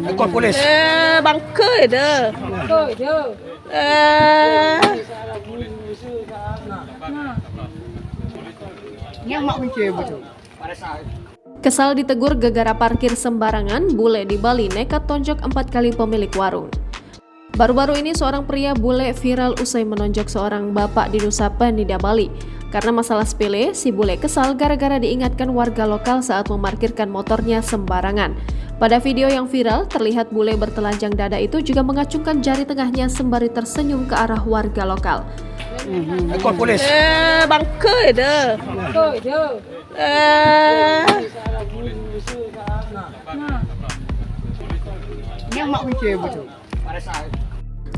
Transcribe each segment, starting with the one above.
Ekor polis. Bangkai dah. Yang mak benci betul. Kesal ditegur gegara parkir sembarangan, bule di Bali nekat tonjok 4 kali pemilik warung. Baru-baru ini seorang pria bule viral usai menonjok seorang bapak di Nusa Penida, Bali. Karena masalah sepele, si bule kesal gara-gara diingatkan warga lokal saat memarkirkan motornya sembarangan. Pada video yang viral, terlihat bule bertelanjang dada itu juga mengacungkan jari tengahnya sembari tersenyum ke arah warga lokal. Ekor polis. Bangkai dah. Yang mak benci betul.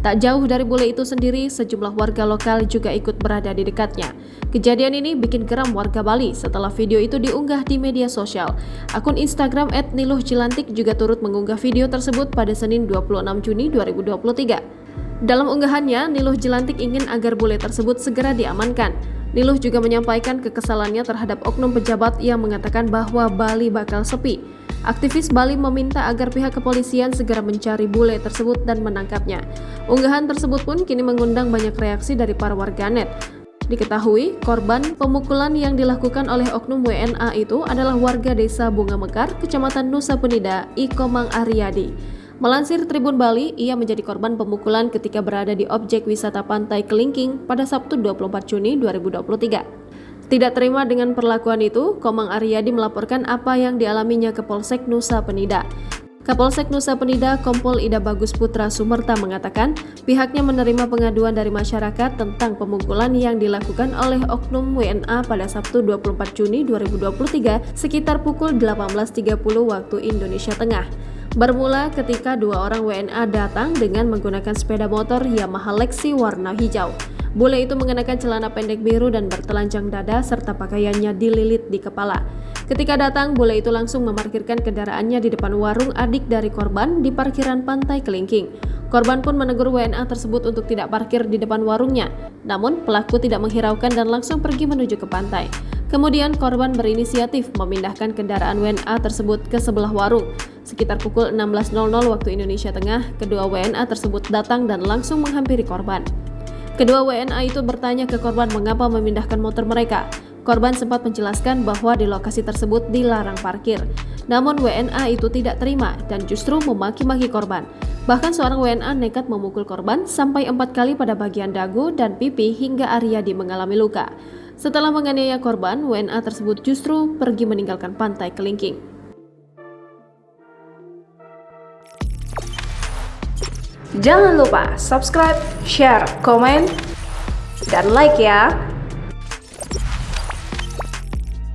Tak jauh dari bule itu sendiri, sejumlah warga lokal juga ikut berada di dekatnya. Kejadian ini bikin geram warga Bali setelah video itu diunggah di media sosial. Akun Instagram @niluhjelantik juga turut mengunggah video tersebut pada Senin 26 Juni 2023. Dalam unggahannya, Niluh Jelantik ingin agar bule tersebut segera diamankan. Niluh juga menyampaikan kekesalannya terhadap oknum pejabat yang mengatakan bahwa Bali bakal sepi. Aktivis Bali meminta agar pihak kepolisian segera mencari bule tersebut dan menangkapnya. Unggahan tersebut pun kini mengundang banyak reaksi dari para warganet. Diketahui, korban pemukulan yang dilakukan oleh oknum WNA itu adalah warga desa Bunga Mekar, Kecamatan Nusa Penida, Ikomang Aryadi. Melansir Tribun Bali, ia menjadi korban pemukulan ketika berada di objek wisata Pantai Kelingking pada Sabtu 24 Juni 2023. Tidak terima dengan perlakuan itu, Komang Aryadi melaporkan apa yang dialaminya ke Polsek Nusa Penida. Kapolsek Nusa Penida, Kompol Ida Bagus Putra Sumerta mengatakan pihaknya menerima pengaduan dari masyarakat tentang pemukulan yang dilakukan oleh oknum WNA pada Sabtu 24 Juni 2023 sekitar pukul 18.30 waktu Indonesia Tengah. Bermula ketika dua orang WNA datang dengan menggunakan sepeda motor Yamaha Lexi warna hijau. Bule itu mengenakan celana pendek biru dan bertelanjang dada serta pakaiannya dililit di kepala. Ketika datang, bule itu langsung memarkirkan kendaraannya di depan warung adik dari korban di parkiran Pantai Kelingking. Korban pun menegur WNA tersebut untuk tidak parkir di depan warungnya. Namun, pelaku tidak menghiraukan dan langsung pergi menuju ke pantai. Kemudian, korban berinisiatif memindahkan kendaraan WNA tersebut ke sebelah warung. Sekitar pukul 16.00 waktu Indonesia Tengah, kedua WNA tersebut datang dan langsung menghampiri korban. Kedua WNA itu bertanya ke korban mengapa memindahkan motor mereka. Korban sempat menjelaskan bahwa di lokasi tersebut dilarang parkir. Namun WNA itu tidak terima dan justru memaki-maki korban. Bahkan seorang WNA nekat memukul korban sampai 4 kali pada bagian dagu dan pipi hingga Aryadi mengalami luka. Setelah menganiaya korban, WNA tersebut justru pergi meninggalkan Pantai Kelingking. Jangan lupa subscribe, share, komen, dan like ya.